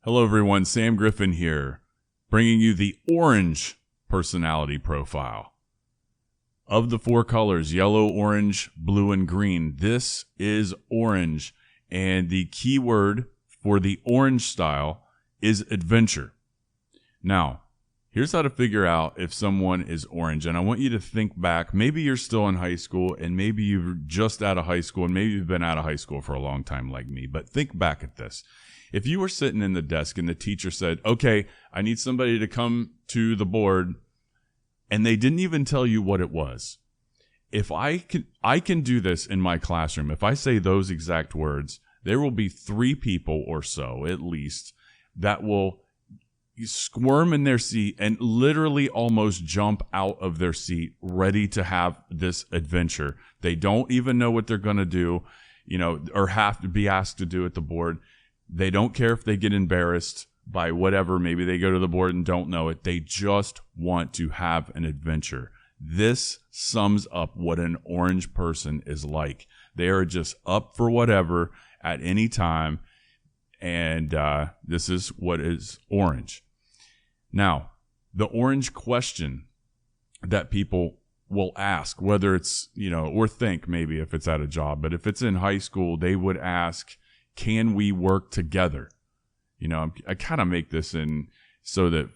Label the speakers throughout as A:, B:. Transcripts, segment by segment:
A: Hello everyone, Sam Griffin here, bringing you the orange personality profile. Of the four colors, yellow, orange, blue, and green, this is orange, and the key word for the orange style is adventure. Now, here's how to figure out if someone is orange, and I want you to think back. Maybe you're still in high school, and maybe you're just out of high school, and maybe you've been out of high school for a long time like me, but think back at this. If you were sitting in the desk and the teacher said, okay, I need somebody to come to the board, and they didn't even tell you what it was. If I can do this in my classroom. If I say those exact words, there will be 3 people or so, at least, that will squirm in their seat and literally almost jump out of their seat, ready to have this adventure. They don't even know what they're going to do, or have to be asked to do at the board. They don't care if they get embarrassed by whatever. Maybe they go to the board and don't know it. They just want to have an adventure. This sums up what an orange person is like. They are just up for whatever at any time. And this is what is orange. Now, the orange question that people will ask, whether it's, or think maybe if it's at a job, but if it's in high school, they would ask, can we work together? I kind of make this in so that,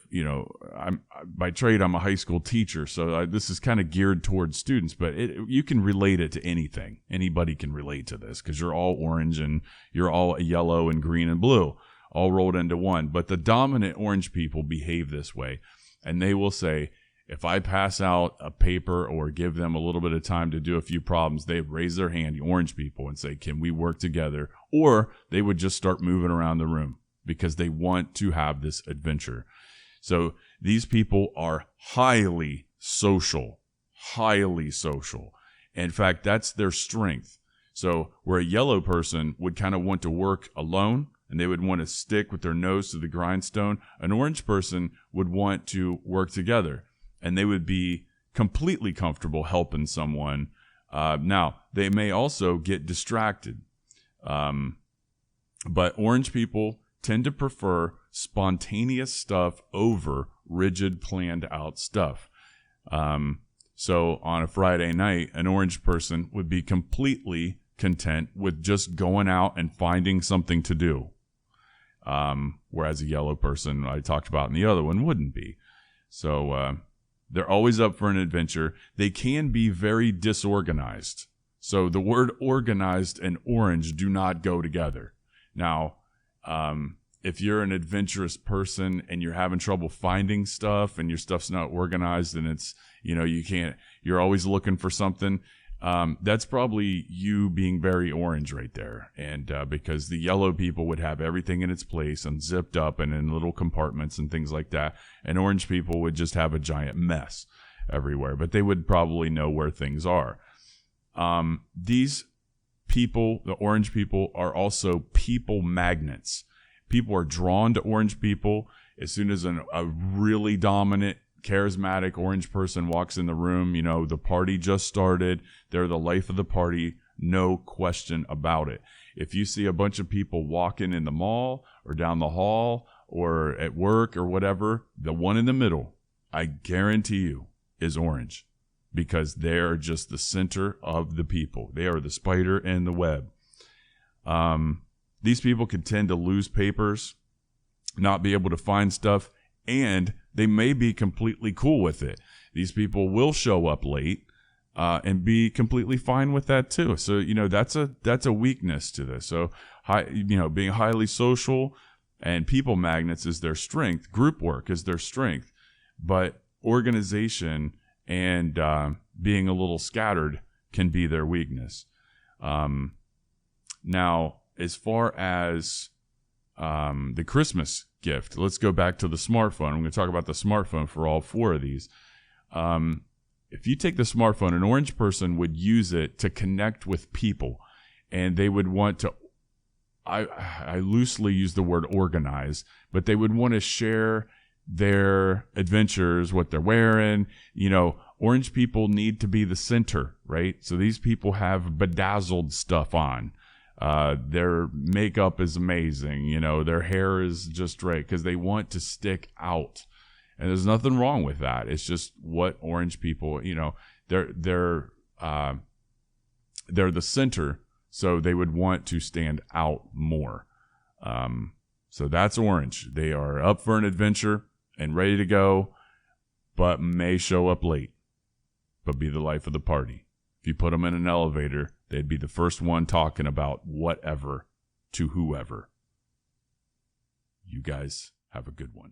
A: by trade, I'm a high school teacher. So this is kind of geared towards students, but you can relate it to anything. Anybody can relate to this because you're all orange and you're all yellow and green and blue, all rolled into one. But the dominant orange people behave this way, and they will say, if I pass out a paper or give them a little bit of time to do a few problems, they raise their hand, the orange people, and say, can we work together? Or they would just start moving around the room because they want to have this adventure. So these people are highly social, highly social. In fact, that's their strength. So where a yellow person would kind of want to work alone, and they would want to stick with their nose to the grindstone, an orange person would want to work together. And they would be completely comfortable helping someone. Now, they may also get distracted. But orange people tend to prefer spontaneous stuff over rigid, planned out stuff. So on a Friday night, an orange person would be completely content with just going out and finding something to do. Whereas a yellow person I talked about in the other one wouldn't be. So, they're always up for an adventure. They can be very disorganized. So the word organized and orange do not go together. Now, if you're an adventurous person and you're having trouble finding stuff and your stuff's not organized and it's, you're always looking for something, that's probably you being very orange right there. And because the yellow people would have everything in its place and zipped up and in little compartments and things like that. And orange people would just have a giant mess everywhere, but they would probably know where things are. These people, the orange people, are also people magnets. People are drawn to orange people as soon as a really dominant, charismatic orange person walks in the room. The party just started. They're the life of the party. No question about it. If you see a bunch of people walking in the mall or down the hall or at work or whatever, the one in the middle, I guarantee you, is orange because they're just the center of the people. They are the spider in the web. These people can tend to lose papers, not be able to find stuff, and they may be completely cool with it. These people will show up late and be completely fine with that too. So, that's a weakness to this. So, being highly social and people magnets is their strength. Group work is their strength. But organization and being a little scattered can be their weakness. Now, as far as the Christmas gift, let's go back to the smartphone. I'm going to talk about the smartphone for all 4 of these. If you take the smartphone, an orange person would use it to connect with people, and they would want to, I loosely use the word organize, but they would want to share their adventures, what they're wearing. Orange people need to be the center, right? So these people have bedazzled stuff on. Their makeup is amazing. You know, their hair is just right because they want to stick out. And there's nothing wrong with that. It's just what orange people, you know, they're the center, so they would want to stand out more. So that's orange. They are up for an adventure and ready to go, but may show up late, but be the life of the party. If you put them in an elevator, they'd be the first one talking about whatever to whoever. You guys have a good one.